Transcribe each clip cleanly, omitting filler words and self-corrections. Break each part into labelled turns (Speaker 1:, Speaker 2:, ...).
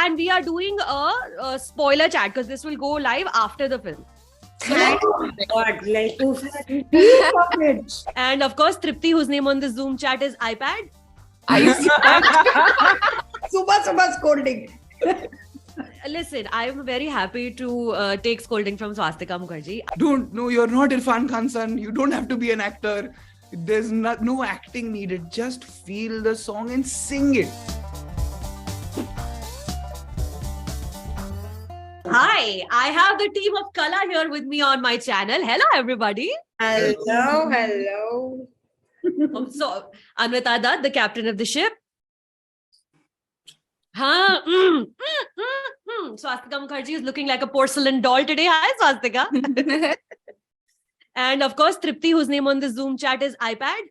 Speaker 1: and we are doing a spoiler chat because this will go live after the film.
Speaker 2: Oh my God, like
Speaker 1: And of course, Triptii, whose name on the Zoom chat is iPad.
Speaker 2: Super scolding.
Speaker 1: Listen, I'm very happy to take scolding from Swastika Mukherjee.
Speaker 3: You're not Irfan Khan's son. You don't have to be an actor. There's no acting needed. Just feel the song and sing it.
Speaker 1: Hi, I have the team of Qala here with me on my channel. Hello, everybody.
Speaker 2: Hello.
Speaker 1: So, Anvita Dutt, the captain of the ship. Swastika Mukherjee is looking like a porcelain doll today. Hi, Swastika. And of course, Triptii, whose name on the Zoom chat is iPad.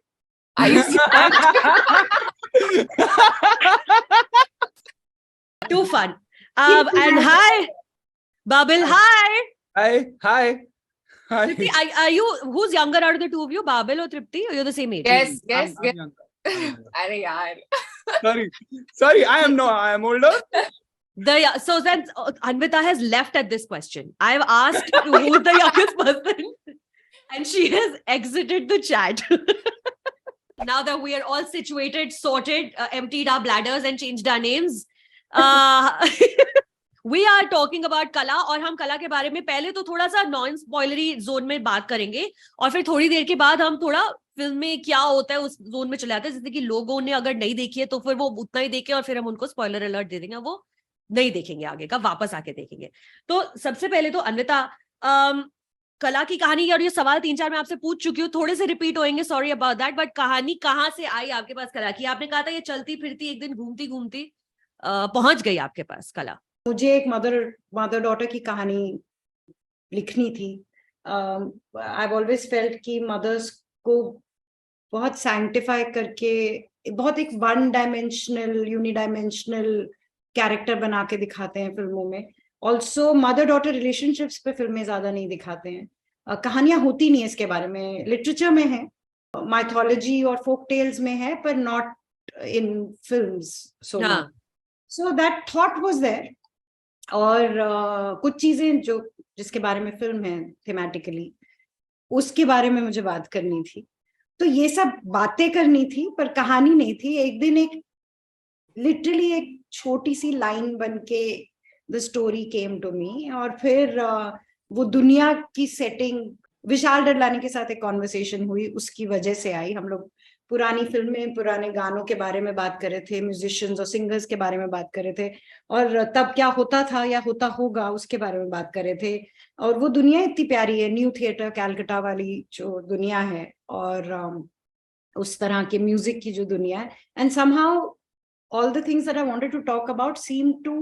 Speaker 1: Too fun. And hi, Babil. Hi.
Speaker 3: Hi.
Speaker 1: Triptii, are you, who's younger out of the two of you, Babil or Triptii? Or you're the same age?
Speaker 4: Yes.
Speaker 3: I'm younger.
Speaker 4: Arey yaar.
Speaker 3: Sorry, I am older.
Speaker 1: So since Anvita has left at this question, I've asked who's the youngest person and she has exited the chat. Now that we are all situated, sorted, emptied our bladders and changed our names, we are talking about Qala और हम Qala के बारे में पहले तो थोड़ा सा non spoilery zone में बात करेंगे और फिर थोड़ी देर के बाद हम थोड़ा फिल्म में क्या होता है उस जोन में चले जाते हैं, जैसे कि लोगों ने अगर नहीं देखी है तो फिर वो उतना ही देखें और फिर हम उनको स्पॉइलर अलर्ट दे देंगे, वो नहीं देखेंगे आगे का, वापस आके देखेंगे. तो सबसे पहले तो अनविता, कला की कहानी, और ये सवाल 3-4 मैं आपसे पूछ चुकी हूँ, थोड़े से रिपीट होंगे, सॉरी अबाउट दैट, बट कहानी कहाँ से आई आपके पास कला की? आपने कहा था ये चलती फिरती एक दिन घूमती घूमती पहुंच गई आपके पास कला.
Speaker 2: मुझे एक मदर डॉटर की कहानी लिखनी थी. I've always felt कि मदर्स को बहुत सैंक्टिफाई करके बहुत एक वन डायमेंशनल यूनिडायमेंशनल कैरेक्टर बना के दिखाते हैं फिल्मों में. ऑल्सो मदर डॉटर रिलेशनशिप्स पे फिल्में ज्यादा नहीं दिखाते हैं. कहानियां होती नहीं है इसके बारे में. लिटरेचर में है, माइथोलॉजी और फोक टेल्स में है, पर not in films. So that thought was there. और कुछ चीजें जो जिसके बारे में फिल्म है थीमेटिकली, उसके बारे में मुझे बात करनी थी. तो ये सब बातें करनी थी पर कहानी नहीं थी. एक दिन एक लिटरली एक छोटी सी लाइन बन के the story came to me, और फिर वो दुनिया की सेटिंग विशाल डडलानी के साथ एक कॉन्वर्सेशन हुई, उसकी वजह से आई. हम लोग पुरानी फिल्में, पुराने गानों के बारे में बात कर रहे थे, म्यूजिशियंस और सिंगर्स के बारे में बात कर रहे थे, और तब क्या होता था या होता होगा उसके बारे में बात कर रहे थे. और वो दुनिया इतनी प्यारी है, न्यू थिएटर कैलकाटा वाली जो दुनिया है, और उस तरह के म्यूजिक की जो दुनिया है. And somehow all the things that I wanted to talk about seem to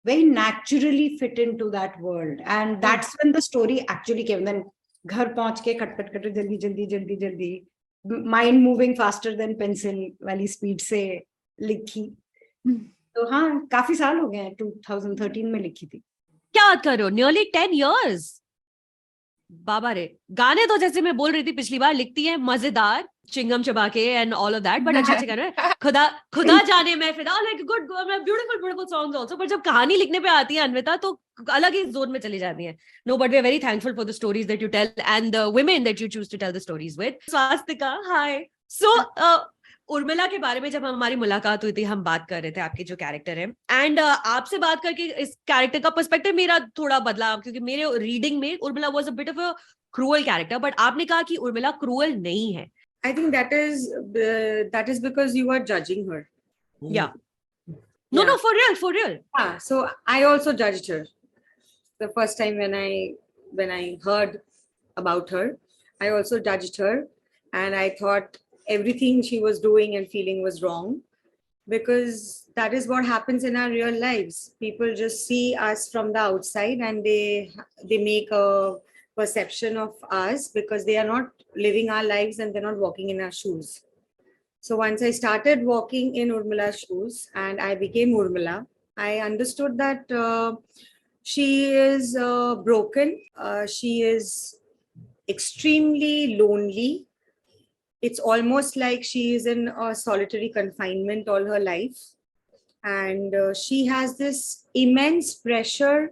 Speaker 2: very naturally fit into that world, and that's when the story actually came. Then घर पहुंच के खटखट जल्दी mind moving faster than pencil वाली speed से लिखी. तो हाँ, काफी साल हो गए हैं. 2013 में लिखी थी.
Speaker 1: क्या बात कर रहे हो? Nearly 10 years. बाबा रे. गाने तो जैसे मैं बोल रही थी पिछली बार, लिखती है मजेदार, चिंगम चबा के and all of that, but अच्छे गाने. खुदा जाने में फिदा, like good beautiful songs also. पर जब कहानी लिखने पे आती है अनविता तो अलग ही जोन में चली जाती है. No, but we are very thankful for the stories that you tell and the women that you choose to tell the stories with. Swastika, hi. So Urmila के बारे में जब हमारी मुलाकात हुई थी, हम बात कर रहे थे आपके जो कैरेक्टर है, एंड आपसे बात करके इस कैरेक्टर का पर्सपेक्टिव मेरा थोड़ा बदला, क्योंकि मेरे रीडिंग में Urmila was a bit of a cruel character, but आपने कहा कि उर्मिला क्रूअल नहीं है.
Speaker 5: I think that is because you are judging her.
Speaker 1: Yeah. No, for real.
Speaker 5: Yeah, so I also judged her. The first time when I heard about her, I also judged her, and I thought everything she was doing and feeling was wrong, because that is what happens in our real lives. People just see us from the outside and they make a perception of us because they are not living our lives and they're not walking in our shoes. So once I started walking in Urmila's shoes and I became Urmila, I understood that she is broken. She is extremely lonely. It's almost like she is in a solitary confinement all her life. and she has this immense pressure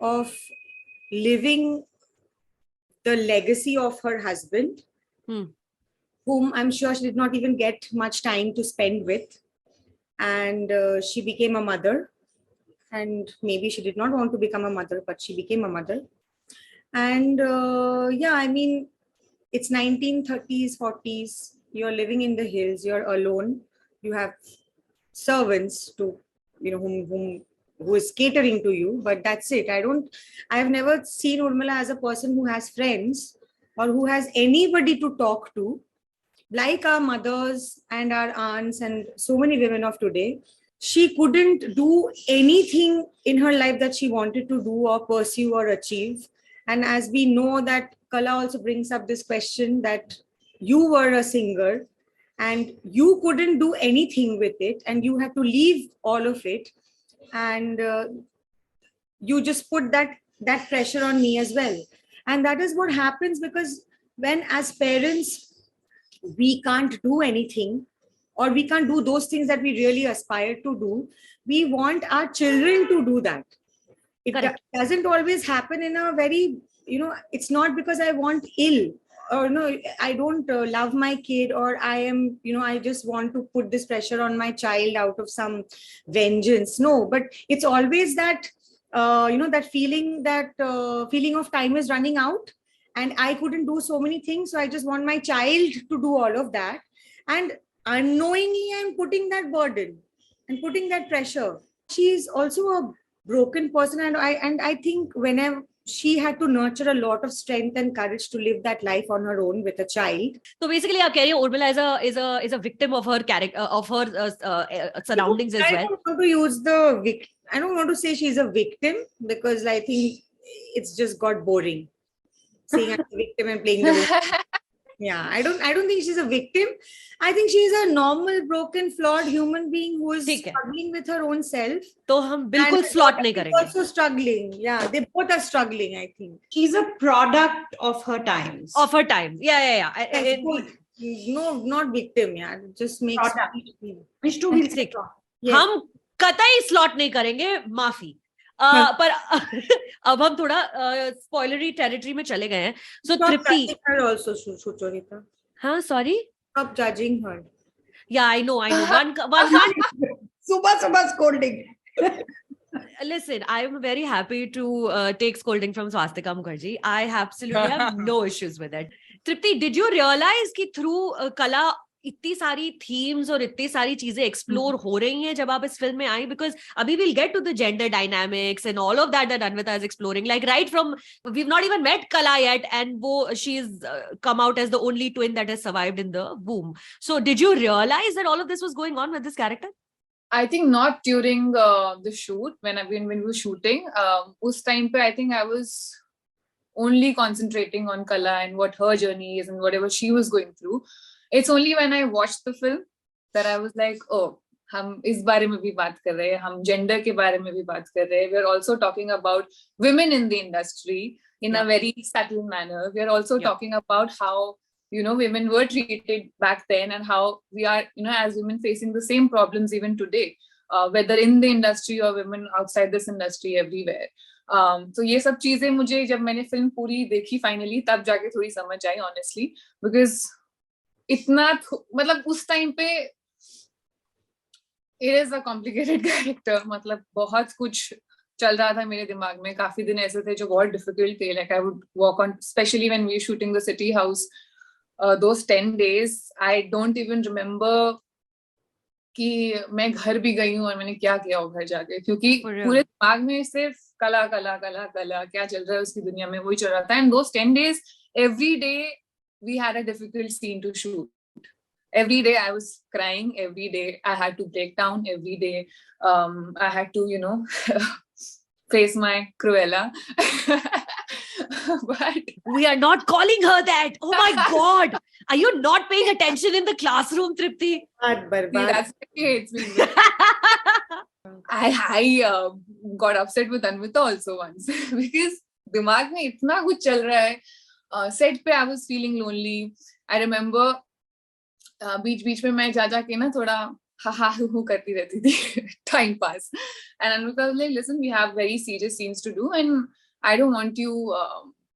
Speaker 5: of living the legacy of her husband, whom I'm sure she did not even get much time to spend with. And she became a mother. And maybe she did not want to become a mother, but she became a mother. And yeah, I mean, it's 1930s, 40s. You're living in the hills. You're alone. You have servants to, you know, who is catering to you. But that's it. I have never seen Urmila as a person who has friends or who has anybody to talk to, like our mothers and our aunts and so many women of today. She couldn't do anything in her life that she wanted to do or pursue or achieve. And as we know that Qala also brings up this question that you were a singer and you couldn't do anything with it and you had to leave all of it. And you just put that pressure on me as well. And that is what happens, because when as parents, we can't do anything, or we can't do those things that we really aspire to do, we want our children to do that. It doesn't always happen in a very, it's not because I want ill, or no, I don't love my kid, or I am, I just want to put this pressure on my child out of some vengeance. No, but it's always that, that feeling of time is running out and I couldn't do so many things. So I just want my child to do all of that. And unknowingly I'm putting that burden and putting that pressure. She's also a broken person, and I think whenever she had to nurture a lot of strength and courage to live that life on her own with a child.
Speaker 1: So basically, you're carrying Urmila is a victim of her character, of her surroundings as well.
Speaker 5: I don't want to use I don't want to say she's a victim, because I think it's just got boring saying I'm a victim and playing the role. Yeah, I don't think she's a victim. I think she's a normal, broken, flawed human being who is struggling with her own self.
Speaker 1: तो हम बिल्कुल slot नहीं करेंगे.
Speaker 5: Also struggling. Yeah, they both are struggling, I think.
Speaker 2: She's a product of her times.
Speaker 1: Of her times. Yeah.
Speaker 5: No, not victim. Yeah, just makes
Speaker 2: Which to be
Speaker 1: हम कतई slot नहीं करेंगे, माफी. पर अब हम थोड़ा spoilery territory में चले गए हैं. So Triptii
Speaker 5: also Sucharita.
Speaker 1: हाँ, sorry.
Speaker 5: Stop judging her.
Speaker 1: Yeah, I know. One can't.
Speaker 2: Subha scolding.
Speaker 1: Listen, I am very happy to take scolding from Swastika Mukherjee. I absolutely have no issues with it. Triptii, did you realize कि through Qala इतनी सारी themes और इतनी सारी चीजें explore हो रही हैं जब आप इस फिल्म में आई? Because अभी we'll get to the gender dynamics and all of that Anvita is exploring. Like right from, we've not even met Qala yet, and she's come out as the only twin that has survived in the womb. So did you realize that all of this was going on with this character?
Speaker 4: I think not during the shoot, when we were shooting. Us time pe, I think I was only concentrating on Qala and what her journey is and whatever she was going through. It's only when I watched the film that I was like, oh, हम इस बारे में भी बात कर रहे हैं, हम gender के बारे में भी बात कर रहे हैं. We're also talking about women in the industry in a very subtle manner. We're also talking about how, women were treated back then and how we are, as women facing the same problems even today, whether in the industry or women outside this industry, everywhere. So ये सब चीजें मुझे जब मैंने film पूरी देखी finally, तब जाके थोड़ी समझ आई, honestly, because इतना मतलब उस टाइम पे it is a complicated character. मतलब बहुत कुछ चल रहा था मेरे दिमाग में. काफी दिन ऐसे थे जो बहुत difficult थे. Like I would walk on, especially when we were shooting the city house, those 10 days, I don't even remember कि मैं घर भी गई हूँ और मैंने क्या किया हो घर जाके, क्योंकि पूरे दिमाग में सिर्फ कला क्या चल रहा है उसकी दुनिया में, वही चल रहा था. And those 10 days, every day we had a difficult scene to shoot. Every day I was crying. Every day I had to break down. Every day I had to, face my Cruella. But
Speaker 1: we are not calling her that. Oh my God. Are you not paying attention in the classroom, Triptii?
Speaker 4: That's okay. It's been I got upset with Anvita also once because दिमाग में इतना कुछ चल रहा है. Set पे I was feeling lonely. I remember बीच में मैं जा के ना थोड़ा ha hu करती रहती थी time pass. And Anvita was like, listen, we have very serious scenes to do, and I don't want you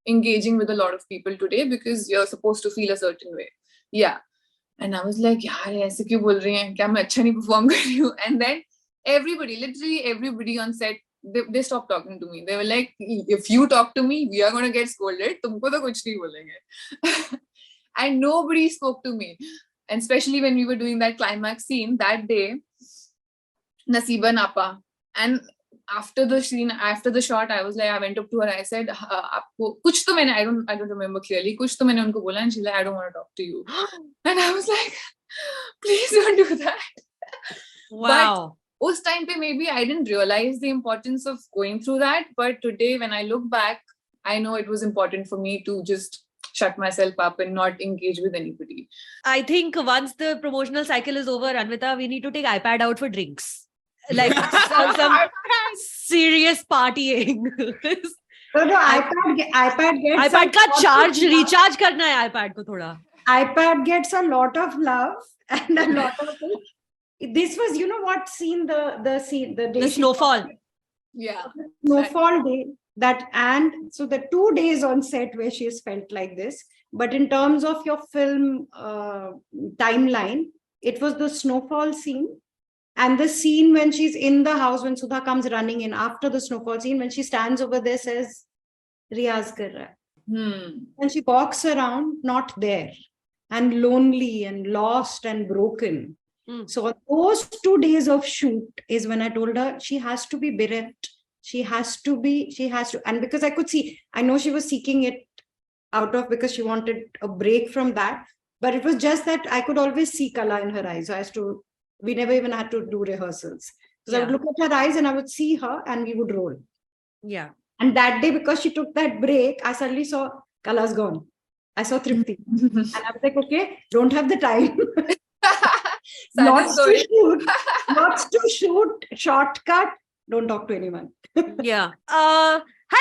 Speaker 4: engaging with a lot of people today because you're supposed to feel a certain way. Yeah. And I was like, yaar, ऐसे क्यों बोल रही हैं? क्या मैं अच्छा नहीं perform कर रही हूँ? And then everybody, literally everybody on set, they stopped talking to me. They were like, if you talk to me, we are going to get scolded. तुमको तो कुछ नहीं बोलेंगे. And nobody spoke to me. And especially when we were doing that climax scene that day, Nasiba Napa. And after the scene, after the shot, I was like, I went up to her. I said, "आपको कुछ तो मैंने, I don't remember clearly. कुछ तो मैंने उनको बोला." And she's like, "I don't want to talk to you." And I was like, "Please don't do that."
Speaker 1: Wow.
Speaker 4: But उस time पे maybe I didn't realize the importance of going through that. But today, when I look back, I know it was important for me to just shut myself up and not engage with anybody.
Speaker 1: I think once the promotional cycle is over, Anvita, we need to take iPad out for drinks. Like some serious partying.
Speaker 2: No, iPad
Speaker 1: का charge recharge करना है iPad को थोड़ा.
Speaker 2: iPad gets a lot of love and a lot of. This was, you know what scene, the scene, the day
Speaker 1: The snowfall.
Speaker 4: Yeah.
Speaker 2: Snowfall day. That, and so the 2 days on set where she has felt like this, but in terms of your film timeline, it was the snowfall scene and the scene when she's in the house, when Sudha comes running in after the snowfall scene, when she stands over there, says Riyaz kar raha. And she walks around not there and lonely and lost and broken. So those 2 days of shoot is when I told her she has to be bereft. She has to, and because I could see, I know she was seeking it out of, because she wanted a break from that, but it was just that I could always see Qala in her eyes. So we never even had to do rehearsals. So I would look at her eyes and I would see her and we would roll.
Speaker 1: Yeah.
Speaker 2: And that day, because she took that break, I suddenly saw Qala's gone. I saw Triptii. And I was like, okay, don't have the time. Lots to shoot, shortcut, don't talk to anyone.
Speaker 1: Yeah. Hi,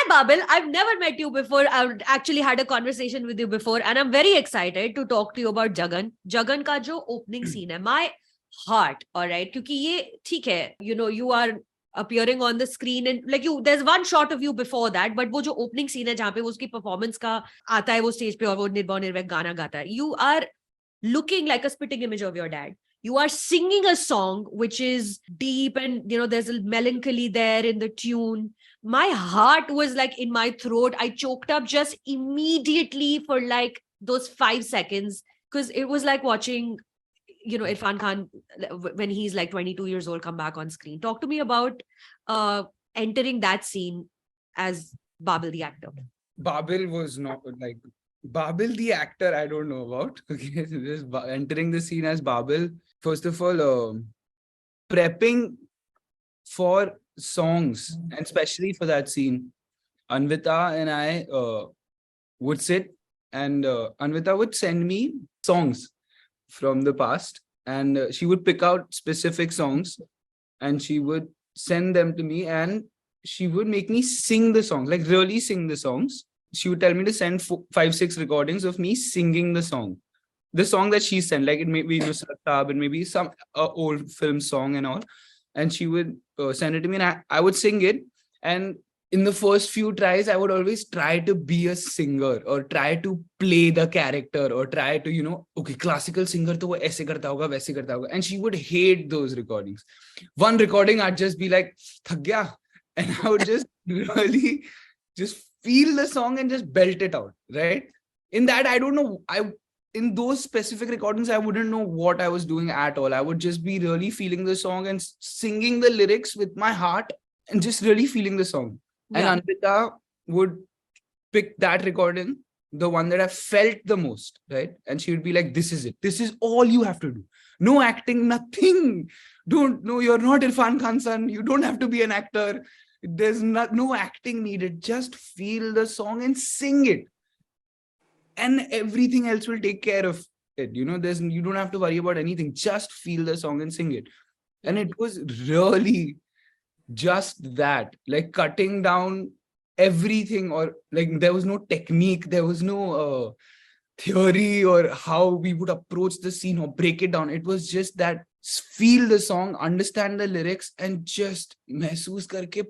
Speaker 1: Babil. I've never met you before. I've actually had a conversation with you before, and I'm very excited to talk to you about Jagan. Jagan ka jo opening scene hai, my heart, all right? Kyunki ye, theek hai, you know, you are appearing on the screen and like you, there's one shot of you before that, but wo jo opening scene hai, jahan pe uski performance ka aata hai, wo stage pe aur wo Nirbhav Nirvaik gana gata hai. You are looking like a spitting image of your dad. You are singing a song which is deep and, you know, there's a melancholy there in the tune. My heart was like in my throat. I choked up just immediately for like those 5 seconds because it was like watching, you know, Irfan Khan when he's like 22 years old come back on screen. Talk to me about entering that scene as Babil the actor.
Speaker 3: Babil was not like Babil the actor. I don't know about. Okay, just entering the scene as Babil. First of all, prepping for songs, and especially for that scene, Anvita and I would sit, and Anvita would send me songs from the past, and she would pick out specific songs, and she would send them to me, and she would make me sing the songs, like really sing the songs. She would tell me to send 5-6 recordings of me singing the song that she sent, like it may be Nusrat Saab and maybe some old film song and all. And she would send it to me and I would sing it. And in the first few tries, I would always try to be a singer or try to play the character or try to, you know, okay, classical singer to wo aise karta hoga, waise karta hoga. And she would hate those recordings. One recording, I'd just be like, thak gaya. And I would just really just feel the song and just belt it out, right? In that, I don't know, in those specific recordings, I wouldn't know what I was doing at all. I would just be really feeling the song and singing the lyrics with my heart and just really feeling the song. Yeah. And Anvita would pick that recording, the one that I felt the most, right? And she would be like, this is it. This is all you have to do. No acting, nothing. No, you're not Irfan Khan's son. You don't have to be an actor. There's no acting needed. Just feel the song and sing it. And everything else will take care of it. You know, you don't have to worry about anything. Just feel the song and sing it. And it was really just that, like cutting down everything, or like there was no technique, there was no theory or how we would approach the scene or break it down. It was just that feel the song, understand the lyrics, and just महसूस करके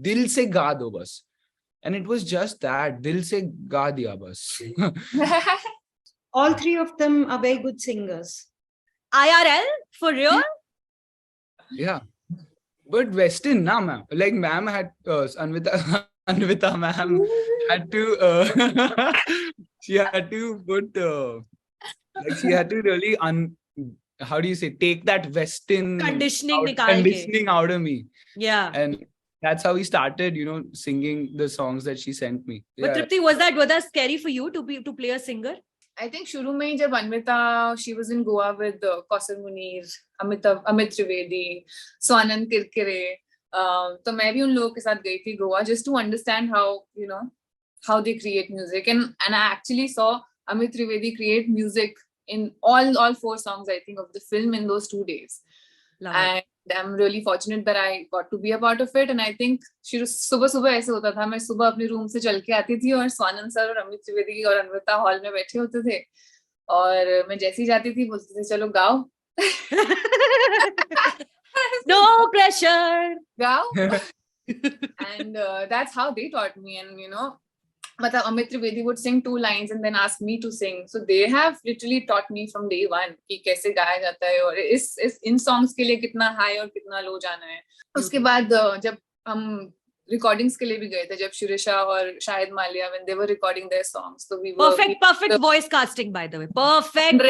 Speaker 3: दिल से गा दो बस. And it was just that, दिल से गा दिया बस.
Speaker 2: All three of them are very good singers.
Speaker 1: IRL for real?
Speaker 3: Yeah. But Western, na ma'am. Like ma'am had Anvita ma'am had to she had to put like she had to really how do you say, take that Western
Speaker 1: Conditioning nikal ke.
Speaker 3: conditioning out of me.
Speaker 1: Yeah.
Speaker 3: And that's how we started, you know, singing the songs that she sent me.
Speaker 1: But
Speaker 3: Yeah.
Speaker 1: Triptii, was that scary for you to play a singer?
Speaker 4: I think शुरू में ही जब Anvita, she was in Goa with Kausar Munir, Amit Trivedi, Swanand Kirkire. तो मैं भी उन लोगों के साथ गई थी Goa just to understand how, you know, how they create music. And I actually saw Amit Trivedi create music in all 4 songs, I think, of the film in those 2 days.
Speaker 1: Love
Speaker 4: And I'm really fortunate that I got to be a part of it. And I think सुबह ऐसे होता था, मैं सुबह अपने room से चल के आती थी और स्वानंद सर और अमित त्रिवेदी और अनविता हॉल में बैठे होते थे और मैं जैसे ही जाती थी बोलते थे चलो गाओ.
Speaker 1: No pressure.
Speaker 4: Gao. And that's how they taught me. And you know, Amit Trivedi would sing 2 lines and then ask me to sing. So they have literally taught me from day one कि कैसे गाया जाता है और इन songs के लिए कितना high और कितना low जाना है. उसके बाद जब हम recordings के लिए भी गए थे, जब Shirisha और Shahid Maliya, when they were recording their songs, so we were
Speaker 1: perfect voice casting, by the way. Perfect.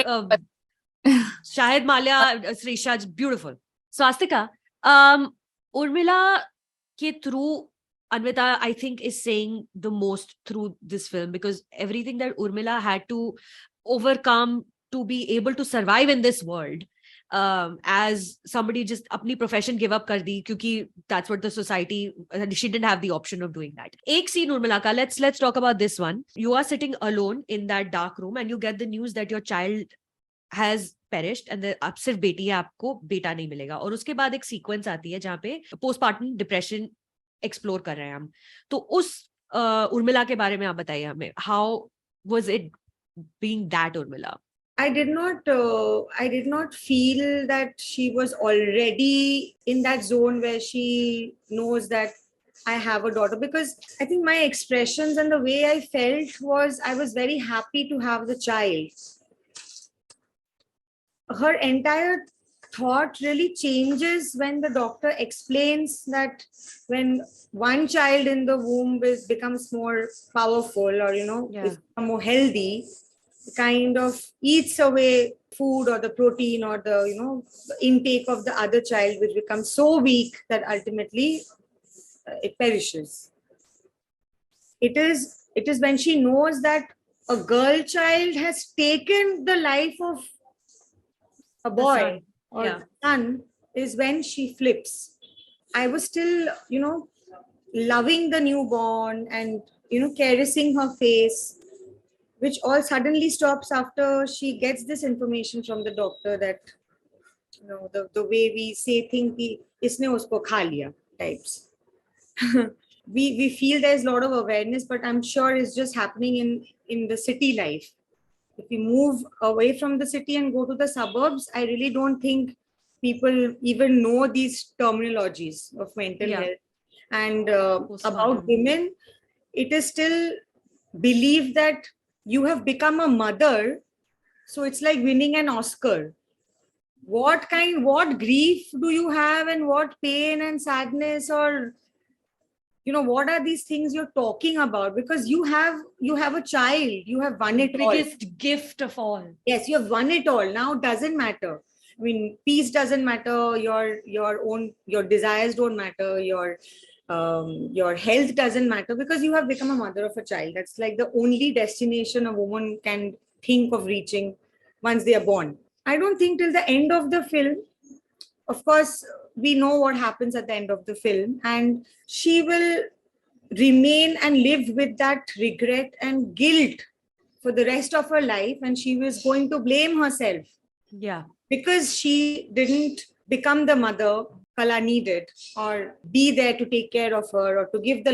Speaker 1: Shahid Maliya, Srisha, beautiful. Swastika, Urmila ke through Anvita, I think, is saying the most through this film, because everything that Urmila had to overcome to be able to survive in this world, as somebody just apni profession give up kar di, kyunki that's what the society, she didn't have the option of doing that. Ek scene Urmila ka, let's talk about this one. You are sitting alone in that dark room and you get the news that your child has perished and अब सिर्फ बेटी है, आपको बेटा नहीं मिलेगा. और उसके बाद एक सीक्वेंस आती है जहाँ पे पोस्टपार्टम डिप्रेशन एक्सप्लोर कर रहे हैं हम. तो उस उर्मिला के बारे में आप बताइए हमें. How was it being that Urmila?
Speaker 5: I did not feel that she was already in that zone where she knows that I have a daughter, because I think my expressions and the way I felt was I was very happy to have the child. Her entire thought really changes when the doctor explains that when one child in the womb becomes more powerful or, is more healthy, kind of eats away food or the protein or the, the intake of the other child, which becomes so weak that ultimately it perishes. It is when she knows that a girl child has taken the life of a boy or son, is when she flips. I was still, loving the newborn and, caressing her face, which all suddenly stops after she gets this information from the doctor that, the way we say things, isne usko kha liya types. we feel there's a lot of awareness, but I'm sure it's just happening in the city life. If we move away from the city and go to the suburbs, I really don't think people even know these terminologies of mental health. And about women, it is still believed that you have become a mother, so it's like winning an Oscar. What grief do you have, and what pain and sadness, or what are these things you're talking about? Because you have a child, you have won it all.
Speaker 1: Biggest gift of all.
Speaker 5: Yes, you have won it all. Now it doesn't matter. I mean, peace doesn't matter. Your desires don't matter. Your health doesn't matter, because you have become a mother of a child. That's like the only destination a woman can think of reaching once they are born. I don't think till the end of the film. Of course, we know what happens at the end of the film, and she will remain and live with that regret and guilt for the rest of her life, and she was going to blame herself.
Speaker 1: Yeah.
Speaker 5: Because she didn't become the mother Qala needed, or be there to take care of her, or to give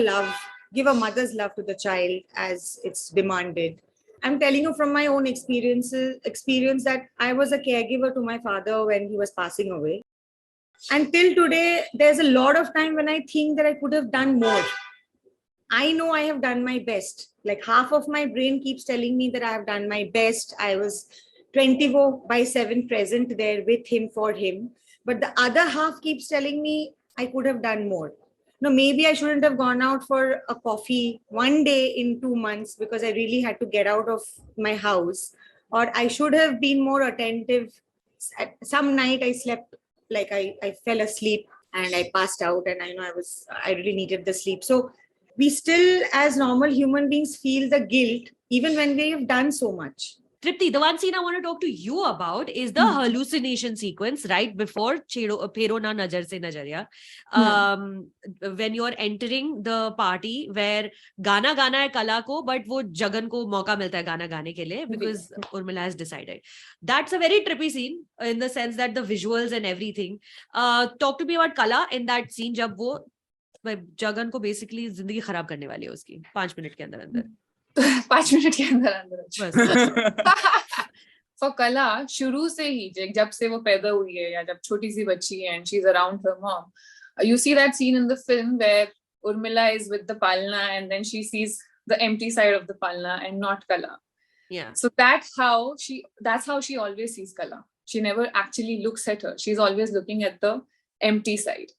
Speaker 5: a mother's love to the child as it's demanded. I'm telling you from my own experience that I was a caregiver to my father when he was passing away. Until today, there's a lot of time when I think that I could have done more. I know I have done my best. Like half of my brain keeps telling me that I have done my best. I was 24/7 present there with him, for him. But the other half keeps telling me I could have done more. No, maybe I shouldn't have gone out for a coffee one day in 2 months because I really had to get out of my house. Or I should have been more attentive. Some night I slept, like I fell asleep and I passed out, and I really needed the sleep. So we still, as normal human beings, feel the guilt even when we have done so much.
Speaker 1: Triptii, the one scene I want to talk to you about is the hallucination sequence right before Phero na Najar se Najariya. When you're entering the party where Gana hai Qala ko, but wo Jagan ko mauka milta hai Gana gaane ke liye because Urmila has decided. That's a very trippy scene in the sense that the visuals and everything. Talk to me about Qala in that scene jab wo Jagan को basically जिंदगी खराब करने वाली है उसकी 5 minute के अंदर
Speaker 4: 5 minute के अंदर For Qala, शुरू से ही जब से वो पैदा हुई है या जब छोटी सी बच्ची है and she's around her mom, you see that scene in the film where Urmila is with the Palna and then she sees the empty side of the Palna and not Qala.
Speaker 1: Yeah.
Speaker 4: So that's how she always sees Qala. She never actually looks at her. She's always looking at the empty side.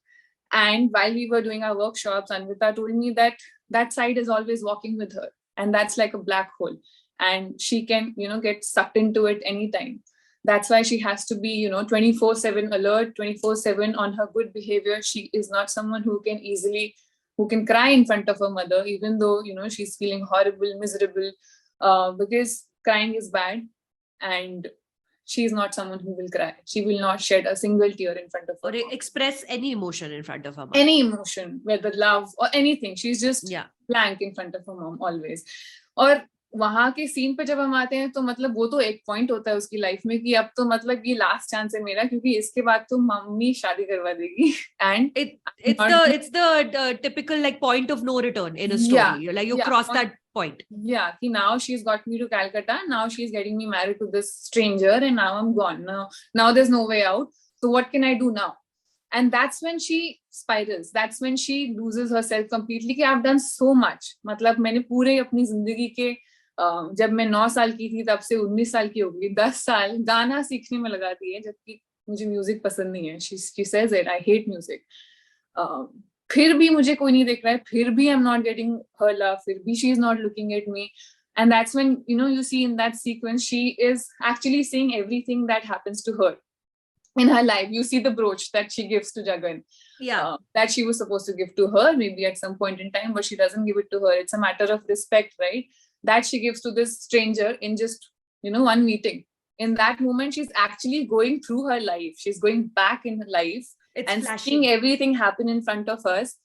Speaker 4: And while we were doing our workshops, Anvita told me that that side is always walking with her. And that's like a black hole. And she can, get sucked into it anytime. That's why she has to be, 24/7 alert, 24/7 on her good behavior. She is not someone who can cry in front of her mother, even though, she's feeling horrible, miserable, because crying is bad. And she is not someone who will cry. She will not shed a single tear in front of her.
Speaker 1: Or express any emotion in front of her mom.
Speaker 4: Any emotion, whether love or anything. She's just blank in front of her mom always. और वहाँ के scene पे जब हम आते हैं तो मतलब वो तो एक पॉइंट होता है उसकी लाइफ में कि अब तो मतलब ये लास्ट चांस है मेरा क्योंकि इसके बाद तो मम्मी शादी करवा देगी and
Speaker 1: it's the typical like point of no return in a story. Like you cross that point.
Speaker 4: Yeah, now she's got me to Calcutta. Now she's getting me married to this stranger and now I'm gone. Now there's no way out. So what can I do now? And that's when she spirals. That's when she loses herself completely. कि I've done so much. मतलब मैंने पूरे अपनी जिंदगी के जब मैं 9 साल की थी तब से 19 साल की हो गई 10 साल गाना सीखने में लगा दी है जबकि मुझे म्यूजिक पसंद नहीं है. She says it. I hate music. फिर भी मुझे कोई नहीं देख रहा है. फिर भी I'm not getting her love. फिर भी she is not looking at me. And that's when you see in that sequence she is actually saying everything that happens to her in her life. You see the brooch that she gives to Jagan. That she was supposed to give to her maybe at some point in time, but she doesn't give it to her. It's a matter of respect, right? That she gives to this stranger in just, one meeting. In that moment, she's actually going through her life. She's going back in her life and seeing everything happen in front of us.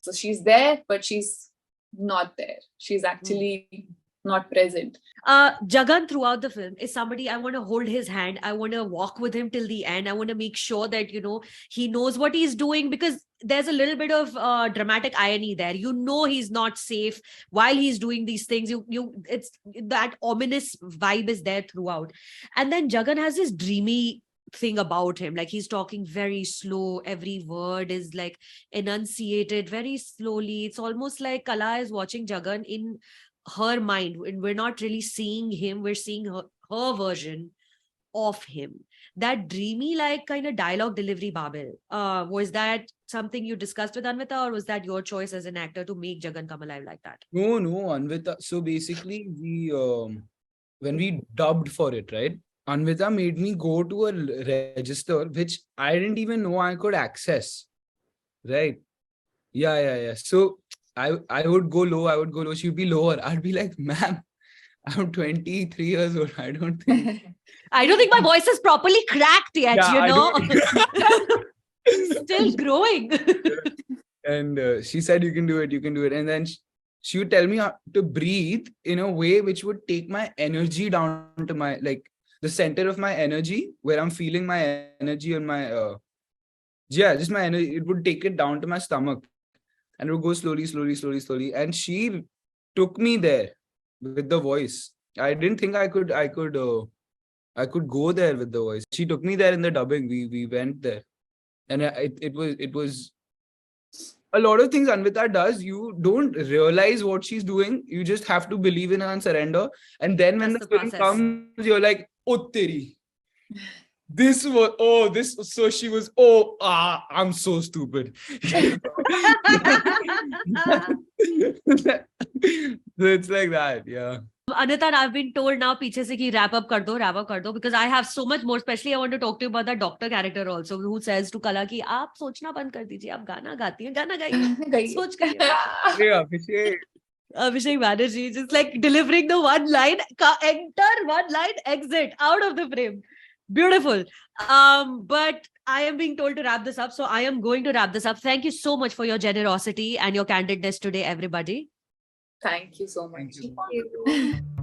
Speaker 4: So she's there, but she's not there. She's actually not present.
Speaker 1: Jagan throughout the film is somebody I want to hold his hand. I want to walk with him till the end. I want to make sure that, he knows what he's doing because there's a little bit of dramatic irony there. He's not safe while he's doing these things. It's that ominous vibe is there throughout. And then Jagan has this dreamy thing about him. Like he's talking very slow. Every word is like enunciated very slowly. It's almost like Qala is watching Jagan in her mind, and we're not really seeing him, we're seeing her version of him. That dreamy like kind of dialogue delivery, Babil, was that something you discussed with Anvita, or was that your choice as an actor to make Jagan come alive like that?
Speaker 3: No, Anvita. So basically we when we dubbed for it, right, Anvita made me go to a register which I didn't even know I could access, right? Yeah. So I would go low, she'd be lower. I'd be like, ma'am, I'm 23 years old. I don't think
Speaker 1: my voice is properly cracked yet, Still growing.
Speaker 3: And she said, you can do it. And then she would tell me how to breathe in a way which would take my energy down to my, like the center of my energy, where I'm feeling my energy on my, just my energy. It would take it down to my stomach. And it would go slowly. And she took me there with the voice. I didn't think I could go there with the voice. She took me there in the dubbing. We went there, and it was a lot of things Anvita does. You don't realize what she's doing. You just have to believe in her and surrender. And then when
Speaker 1: That's
Speaker 3: the
Speaker 1: the
Speaker 3: film
Speaker 1: process.
Speaker 3: comes, you're like, oh, teri. So she was, I'm so stupid. So it's like that, yeah.
Speaker 1: Anita, I've been told now पीछे से कि wrap up कर दो because I have so much more. Especially I want to talk to you about that doctor character also who says to Qala कि आप सोचना बंद कर दीजिए, आप गाना गाती हैं, गाना गाइए, सोच करिए.
Speaker 3: Yeah, Abhishek.
Speaker 1: Abhishek Banerjee just like delivering the one line, enter, one line, exit out of the frame. Beautiful. But I am being told to wrap this up, so I am going to wrap this up. Thank you so much for your generosity and your candidness today, everybody.
Speaker 4: Thank you so much.
Speaker 3: Thank you.
Speaker 5: Thank you.